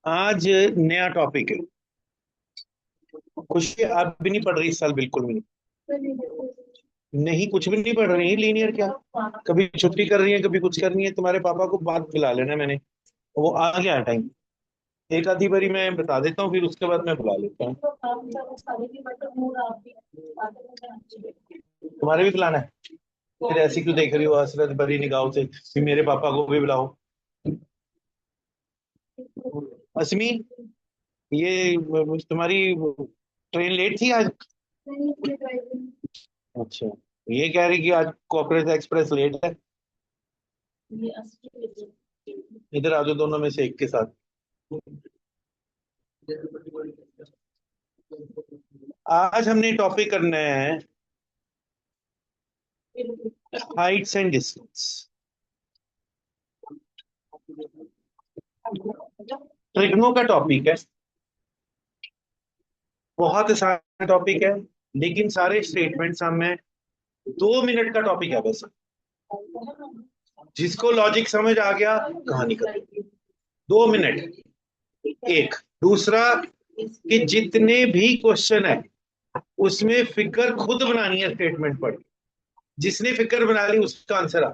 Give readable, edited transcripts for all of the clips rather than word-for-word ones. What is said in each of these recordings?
आज नया टॉपिक है। खुशी आप भी नहीं पढ़ रही इस साल, बिल्कुल भी नहीं, कुछ भी नहीं पढ़ रही है। लीनियर क्या, कभी छुट्टी कर रही है, कभी कुछ कर रही है। तुम्हारे पापा को बात बुला लेना, मैंने वो आ गया टाइम। एक आधी बारी मैं बता देता हूँ, फिर उसके बाद मैं बुला लेता हूँ। तुम्हारे भी बुलाना है? फिर ऐसी क्यों देख रही हो हसरत भरी निगाहों से कि मेरे पापा को भी बुलाओ। असमी, ये तुम्हारी ट्रेन लेट थी आज? अच्छा, ये कह रही कि आज कोऑपरेटिव एक्सप्रेस लेट है। इधर आ जाओ, दोनों में से एक के साथ। आज हमने टॉपिक करना है हाइट्स एंड डिस्टेंस। ट्रिग्नो का टॉपिक है, बहुत आसान टॉपिक है, लेकिन सारे स्टेटमेंट्स हमें 2 मिनट का टॉपिक है बस। जिसको लॉजिक समझ आ गया, कहानी खत्म। 2 मिनट। एक दूसरा, कि जितने भी क्वेश्चन है उसमें फिगर खुद बनानी है स्टेटमेंट पर। जिसने फिगर बना ली उसका आंसर आ।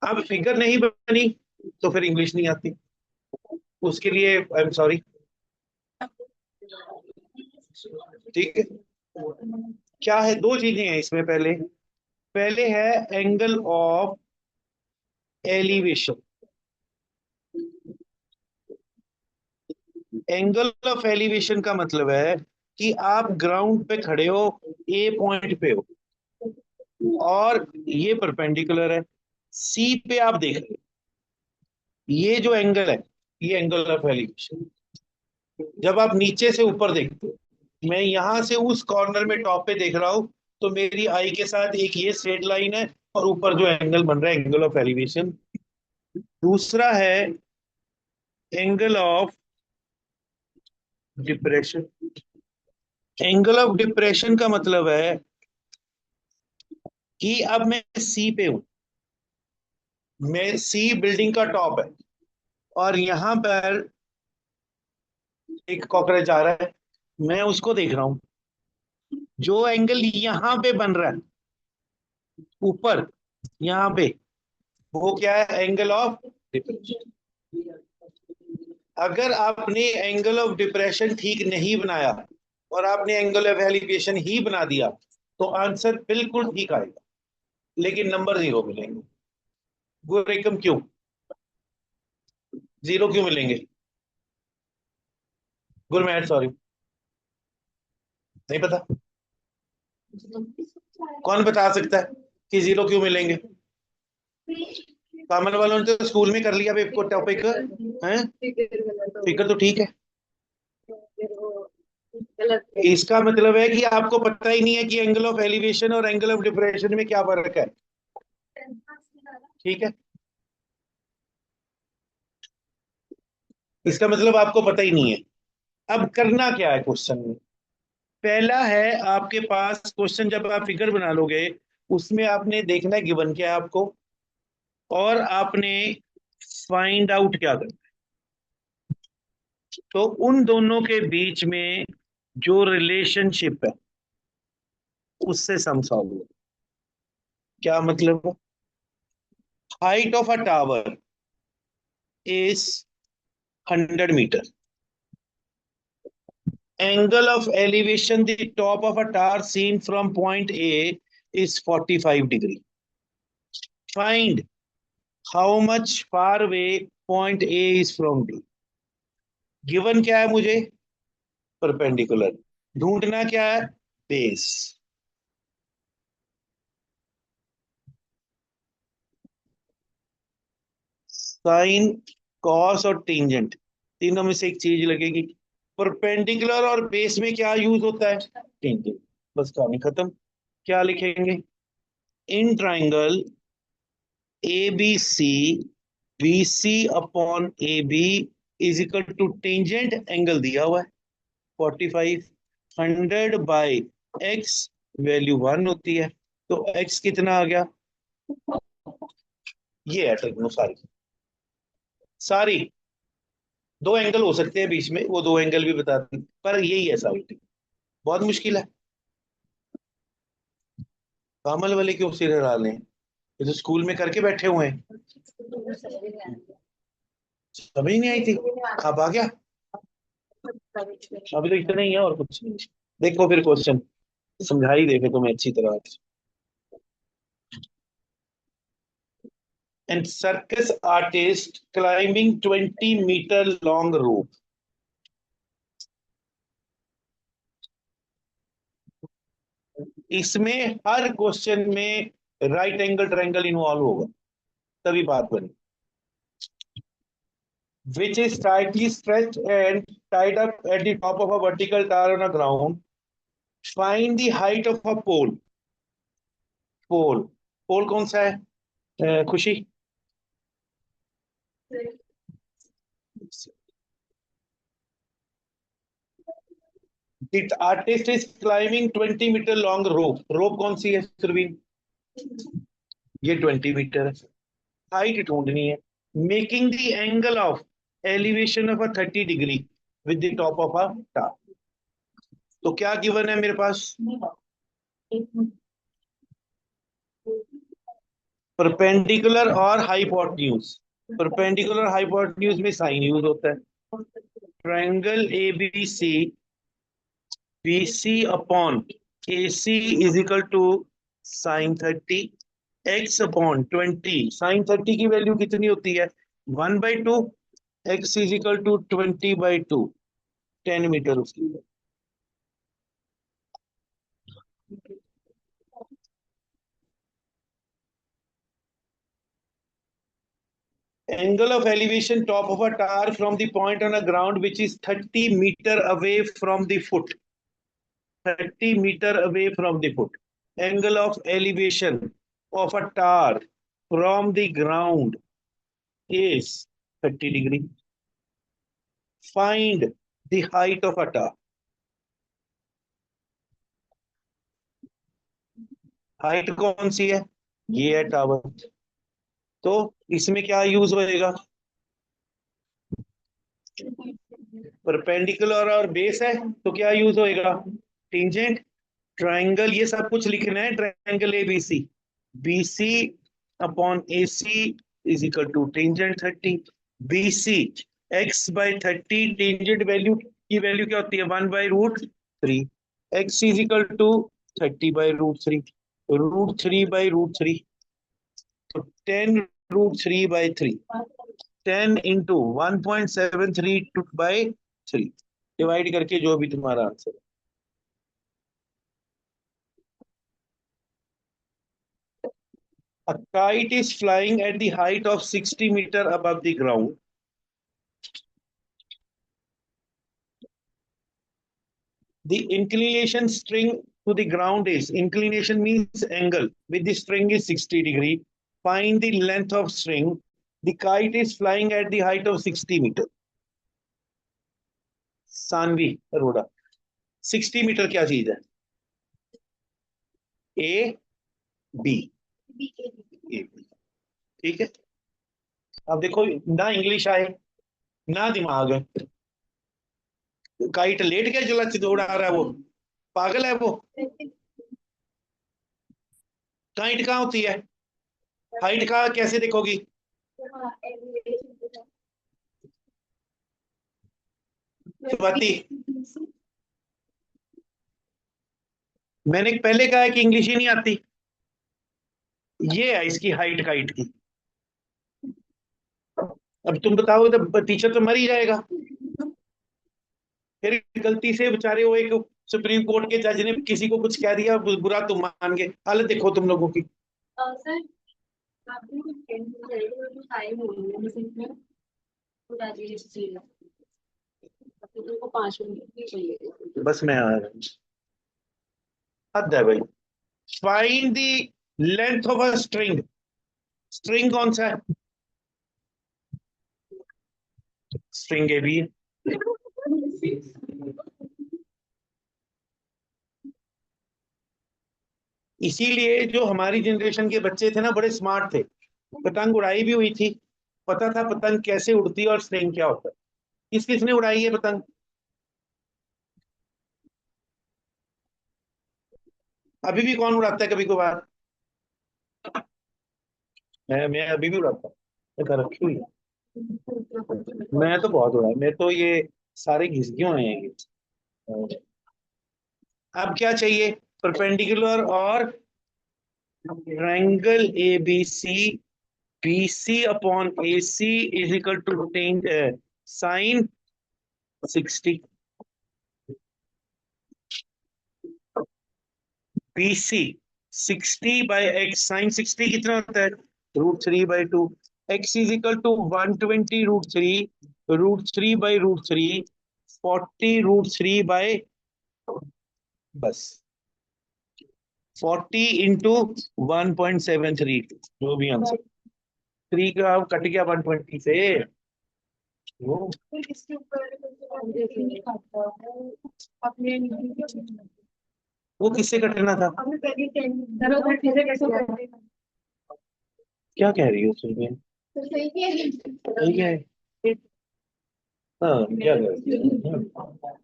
अब फिगर नहीं बनी तो फिर इंग्लिश नहीं आती। उसके लिए आई एम सॉरी। ठीक है, क्या है, दो चीजें हैं इसमें। पहले पहले है angle of elevation. Angle of elevation का मतलब है कि आप ग्राउंड पे खड़े हो, ए पॉइंट पे हो, और ये परपेंडिकुलर है। सी पे आप देख रहे हो, ये जो एंगल है, ये एंगल ऑफ एलिवेशन। जब आप नीचे से ऊपर देखते हो, मैं यहां से उस कॉर्नर में टॉप पे देख रहा हूं, तो मेरी आई के साथ एक ये स्ट्रेट लाइन है, और ऊपर जो एंगल बन रहा है, एंगल ऑफ एलिवेशन। दूसरा है angle of depression. Angle of depression का मतलब है कि अब मैं सी पे हूं, मैं सी बिल्डिंग का टॉप है, और यहां पर एक कॉकरोच आ रहा है, मैं उसको देख रहा हूं। जो एंगल यहां पे बन रहा है ऊपर, यहाँ पे, वो क्या है, एंगल ऑफ डिप्रेशन। अगर आपने एंगल ऑफ डिप्रेशन ठीक नहीं बनाया और आपने एंगल ऑफ एलिवेशन ही बना दिया, तो आंसर बिल्कुल ठीक आएगा, लेकिन नंबर जीरो मिलेंगे। वो रकम क्यों, जीरो क्यों मिलेंगे? गुरमैट सॉरी, नहीं पता? कौन बता सकता है कि जीरो क्यों मिलेंगे? कॉमन वालों ने तो स्कूल में कर लिया टॉपिक है। फिगर तो ठीक है। इसका मतलब है कि आपको पता ही नहीं है कि एंगल ऑफ एलिवेशन और एंगल ऑफ डिप्रेशन में क्या फर्क है। ठीक है, इसका मतलब आपको पता ही नहीं है। अब करना क्या है क्वेश्चन में? पहला है, आपके पास क्वेश्चन जब आप फिगर बना लोगे, उसमें आपने देखना है गिवन क्या है आपको, और आपने फाइंड आउट क्या करना है। तो उन दोनों के बीच में जो रिलेशनशिप है, उससे सम सॉल्व हो। क्या मतलब? Height of a tower is 100 metre. Angle of elevation, the top of a tower seen from point A is 45 degree. Find how much far away point A is from B. Given क्या है मुझे? Perpendicular. ढूंढना क्या है? Base. Sign, cos और tangent, तीनों में से एक चीज लगेगी। परपेंडिकुलर और बेस में क्या यूज होता है? टेंजेंट। बस कहानी खत्म। क्या लिखेंगे? In triangle A B C, B C upon A B is equal to tangent angle दिया हुआ है 45, 100 बाई एक्स, वैल्यू 1 होती है, तो एक्स कितना आ गया? ये है ट्रिग्नो सारी सारी। दो एंगल हो सकते हैं बीच में, वो दो एंगल भी बताती, पर यही है साउथ। बहुत मुश्किल है। कामल वाले क्यों सिर हिला रहे हैं? ये तो स्कूल में करके बैठे हुए हैं। समझ नहीं आई थी। अब आ गया। अभी तो इतना ही है और कुछ नहीं। देखो फिर क्वेश्चन, समझा ही देखे तुम्हें अच्छी तरह। And circus artist climbing 20 metre long rope. इसमें हर क्वेश्चन में राइट एंगल ट्रायंगल इन्वॉल्व होगा, तभी बात बनी। Which is tightly stretched and tied up at the top of a vertical tower on a ground. Find the height of a pole. पोल, पोल कौन सा है? खुशी। The artist is climbing 20 metre long rope. Rope कौन सी है सुरवीन? ये 20 metre है। Height ढूंढनी है। Making the angle of elevation of a 30 degree with the top of a tower. तो क्या गिवन है मेरे पास? परपेंडिकुलर और हाइपोटेन्यूज। परपेंडिकुलर हाइपोटेन्यूज में साइन यूज होता है। Triangle A B C, B C upon A C is equal to sin 30, X upon 20। sin 30 की वैल्यू कितनी होती है? 1/2। X is equal to 20/2, 10 metre उसकी। Angle of elevation top of a tower from the point on the ground which is 30 meter away from the foot. 30 meter away from the foot. Angle of elevation of a tower from the ground is 30 degree. Find the height of a tower. Height कौन सी है? ये है tower. तो इसमें क्या use होएगा? Perpendicular और बेस है, तो क्या यूज होएगा? टेंजेंट। ट्राइंगल, ये सब कुछ लिखना है। Triangle A B C, B C upon A C is equal to tangent 30। B C x/30, tangent value की वैल्यू क्या होती है? 1/√3। एक्स इज इक्वल टू 30/√3, √3/√3, तो 10√3/3। 10 × 1.73/3 डिवाइड करके जो भी तुम्हारा answer. A kite is flying at the height of 60 meter above the ground. The inclination string to the ground is, inclination means angle, with the string is 60 degree. Find the length of string. The kite is flying at the height of 60 meter. Saanvi Arora, 60 metre क्या चीज है? A B, A B. ठीक है। अब देखो, ना English आए ना दिमाग है। काइट लेट के जला उड़ा रहा है वो, पागल है वो। काइट कहाँ होती है? हाइट का कैसे देखोगी? स्वाति, मैंने पहले कहा है कि इंग्लिश ही नहीं आती। ये है इसकी हाइट, काइट की। अब तुम बताओ तो टीचर तो मर ही जाएगा। फिर गलती से बेचारे वो एक सुप्रीम कोर्ट के जज ने किसी को कुछ कह दिया, बुरा तुम मान गए। हालत देखो तुम लोगों की। सर, आपने कुछ टाइम हो गया है, तो 5 मिनट चाहिए। बस मैं आ रहा हूँ। हद है भाई। Find the length of a string. String कौन सा है? स्ट्रिंग ए बी है। इसीलिए जो हमारी जनरेशन के बच्चे थे ना, बड़े स्मार्ट थे। पतंग उड़ाई भी हुई थी, पता था पतंग कैसे उड़ती है और स्ट्रिंग क्या होता है। किस किसने उड़ाई है पतंग? अभी भी कौन उड़ाता है कभी कभार? मैं अभी भी उड़ाता हूँ। मैं कर रखी हुई है। मैं तो बहुत उड़ाया, मैं तो ये सारे घिस गए हुए हैं ये। अब क्या चाहिए? परपेंडिकुलर और triangle A B C, B C upon A C is equal to sine 60। B C 60/x sin 60 कितना होता है? √3/2। x इज इक्वल टू 120 √3 40 √3 बस 40 × 1.73, जो भी आंसर। 3 का कट गया 120 से। वो इसके ऊपर अपने वो किससे कटना था? अपने पहले 10 चीजें कैसे करते हैं? क्या कह रही हो सुनिए? तो सही है। सही है। हाँ, क्या कह रही हो?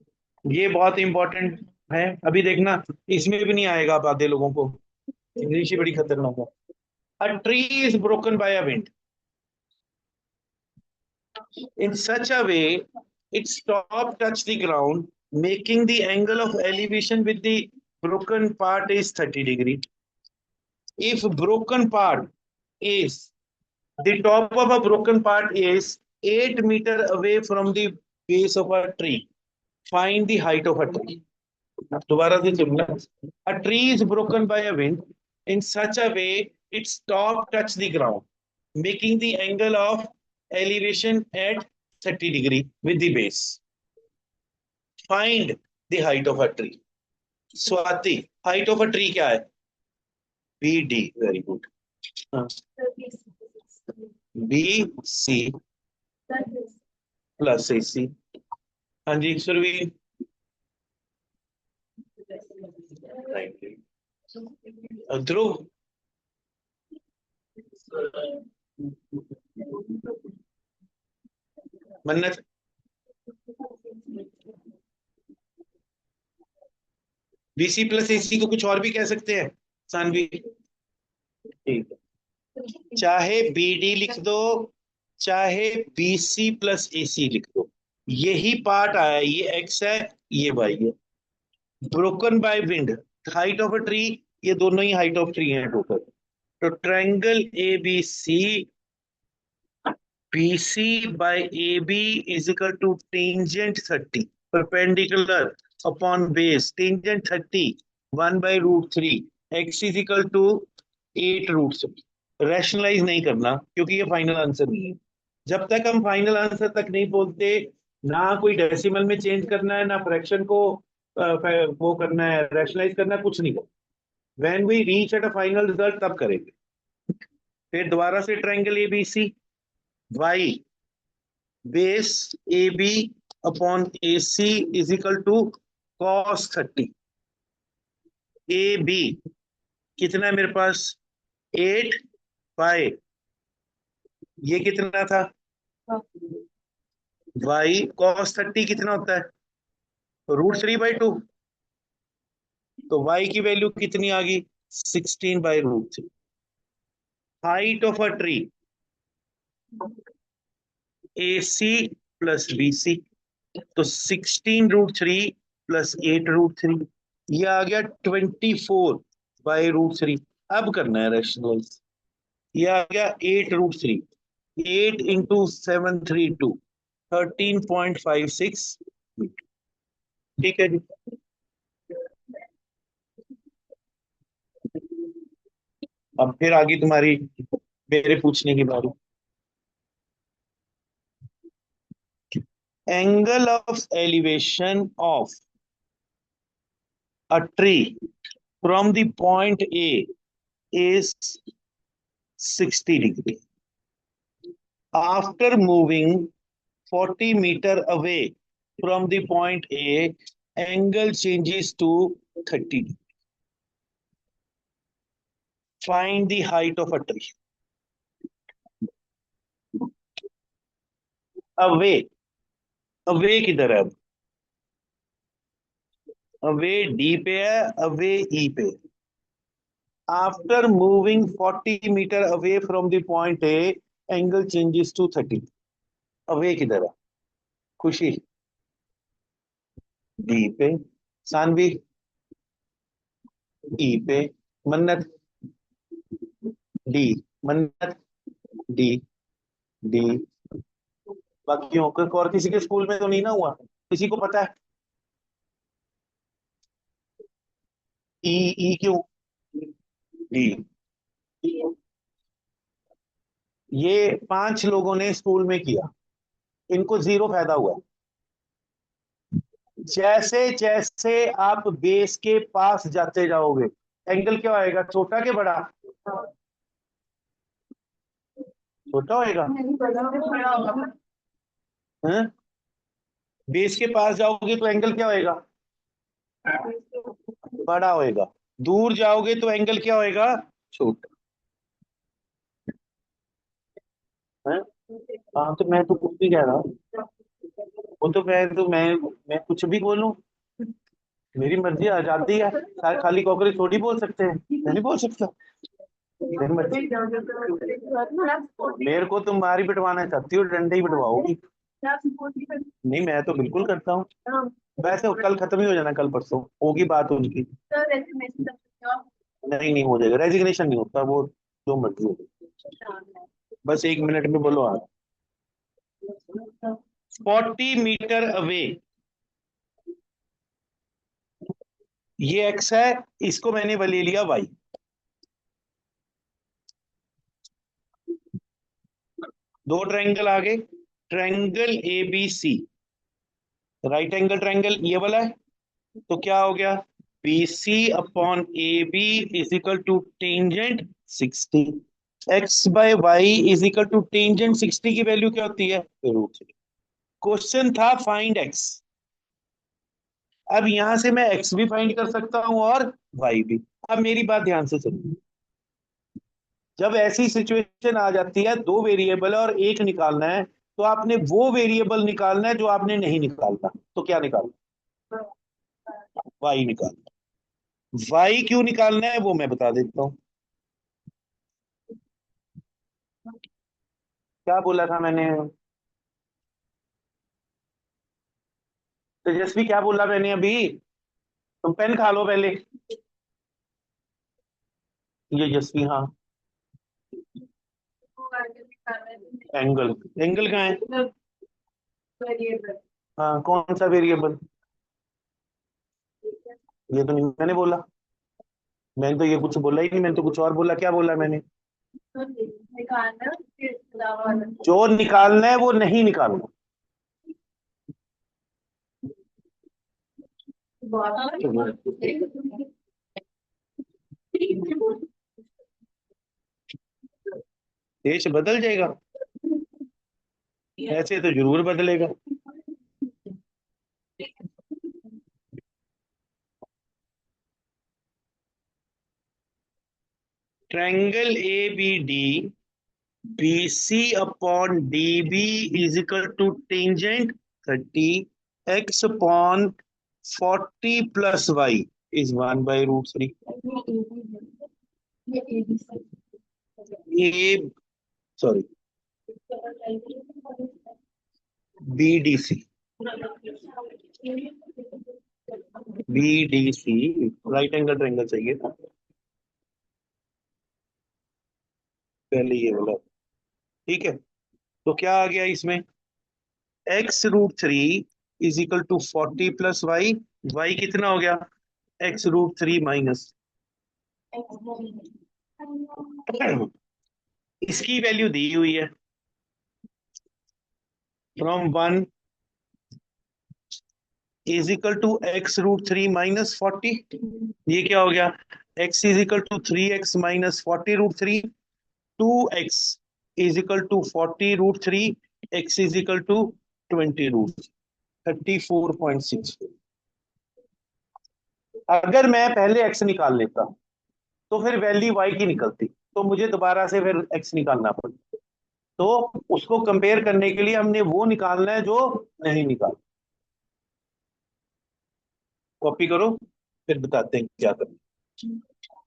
ये बहुत इंपॉर्टेंट है। अभी देखना, इसमें भी नहीं आएगा अब आधे लोगों को। इंग्लिश ही बड़ी खतरनाक है। A tree is broken by a wind in such a way its top touch the ground, making the angle of elevation with the broken part is 30 degree. If broken part is the top of a broken part is 8 meter away from the base of a tree, find the height of a tree. दोबारा से सुनना। A tree is broken by a wind in such a way its top touch the ground, making the angle of elevation at 30 degree with the base. Find the height of a tree. Swati, height of a tree क्या है? BD, very good. BC plus AC. हाँ जी सुरवीर। ध्रुव, मन्नत, BC plus AC को कुछ और भी कह सकते हैं सानवी? ठीक है, चाहे BD लिख दो, चाहे BC प्लस AC लिख दो, यही पार्ट आया। ये X है, ये Y है। Broken by wind, height of a tree, ये दोनों ही हाइट ऑफ ट्री हैं टोटल। तो triangle A B C, B C by A B is equal to tangent 30 perpendicular upon base tangent 30 1/√3, X is equal to 8√3। Rationalise नहीं करना क्योंकि ये final answer नहीं है। जब तक हम फाइनल आंसर तक नहीं बोलते, ना कोई डेसिमल में चेंज करना है, ना फ्रैक्शन को वो करना है, रैशनलाइज करना है, कुछ नहीं करना। When we reach at a final result तब करेंगे। फिर दोबारा से triangle A B C, Y base A B upon A C is equal to cos 30। A B कितना है मेरे पास? 8 बाय, ये कितना था? वाई cos 30 कितना होता है? √3/2। तो y की वैल्यू कितनी आ गई? 16/√3। Height of a tree AC plus BC, तो 16√3 प्लस 8√3, ये आ गया 24/√3। अब करना है रैशनलाइज। ये आ गया 8√3, 8 × 732, 13.56 मीटर। ठीक है जी। अब फिर आगे तुम्हारी, मेरे पूछने की बारी। Angle of elevation of a tree from the point A is 60 degree. After moving 40 meter away from the point A, angle changes to 30 degree. Find the height of a tree. Away away किधर है अब? Away D पे है, away E पे। After moving 40 metre away from the point A, angle changes to 30। Away किधर है? खुशी D पे, सानवी ई पे, मन्नत डी, मन्नत डी, डी। बाकियों को और किसी के स्कूल में तो नहीं ना हुआ? किसी को पता है? ई, ई क्यों? डी। ये 5 लोगों ने स्कूल में किया, इनको जीरो फायदा हुआ। जैसे जैसे आप बेस के पास जाते जाओगे, एंगल क्या आएगा, छोटा के बड़ा? छोटा होएगा। नहीं बड़ा बड़ा होगा। हैं? बेस के पास जाओगे तो एंगल क्या होएगा? बड़ा होएगा। दूर जाओगे तो एंगल क्या होएगा? छोटा। हैं? हाँ, तो मैं तो कुछ भी कह रहा हूँ। वो तो मैं कुछ भी बोलूं, मेरी मर्जी, आजादी है। खाली कॉकरोच थोड़ी बोल सकते हैं, मैं नहीं बोल सकता। मेरी मर्जी। मेरे को तुम मारी पिटवाना चाहती हो, डंडे ही पिटवाओगी। नहीं, मैं तो बिल्कुल करता हूँ। वैसे कल खत्म ही हो जाना, कल परसों होगी बात उनकी। नहीं, नहीं हो जाएगा, रेजिग्नेशन नहीं होता वो, जो मर्जी हो। बस 1 मिनट में बोलो आप। 40 मीटर अवे, ये एक्स है, इसको मैंने ले लिया वाई। दो ट्रायंगल आ गए, triangle A B C, right angle triangle ये वाला है। तो क्या हो गया, B C upon A B is equal to tangent 60। X by Y is equal to tangent 60 की वैल्यू क्या होती है? √3। क्वेश्चन था फाइंड एक्स। अब यहां से मैं एक्स भी फाइंड कर सकता हूं और वाई भी। अब मेरी बात ध्यान से सुनिए, जब ऐसी सिचुएशन आ जाती है, दो वेरिएबल और एक निकालना है, तो आपने वो वेरिएबल निकालना है जो आपने नहीं निकालना। तो क्या निकालना? वाई निकालना। वाई क्यों निकालना है वो मैं बता देता हूँ। क्या बोला था मैंने? तेजस्वी क्या बोला मैंने अभी? तुम पेन खा लो पहले। ये यशवी, हाँ। एंगल, एंगल कहाँ है? हाँ, कौन सा वेरिएबल? ये तो नहीं मैंने बोला। मैंने तो ये कुछ बोला ही नहीं, मैंने तो कुछ और बोला। क्या बोला मैंने? जो निकालना है वो नहीं निकालना। देश बदल जाएगा? ऐसे तो जरूर बदलेगा। Triangle A B D, B C upon D B is equal to tangent 30, X upon 40 plus Y is 1/√3। Uh, sorry, B D C, B D C, right angle triangle चाहिए था पहले, ये बोला। ठीक है, तो क्या आ गया इसमें? x√3 is equal to 40 plus Y. Y कितना हो गया? x√3 माइनस, इसकी वैल्यू दी हुई है, from 1 is equal to x√3 minus 40। ये क्या हो गया? x is equal to 3x minus 40√3, 2x is equal to 40√3, x is equal to 20√34.6। अगर मैं पहले x निकाल लेता तो फिर वैल्यू y की निकलती, तो मुझे दोबारा से फिर x निकालना पड़ता। तो उसको कंपेयर करने के लिए हमने वो निकालना है जो नहीं निकाल। कॉपी करो, फिर बताते हैं क्या करना।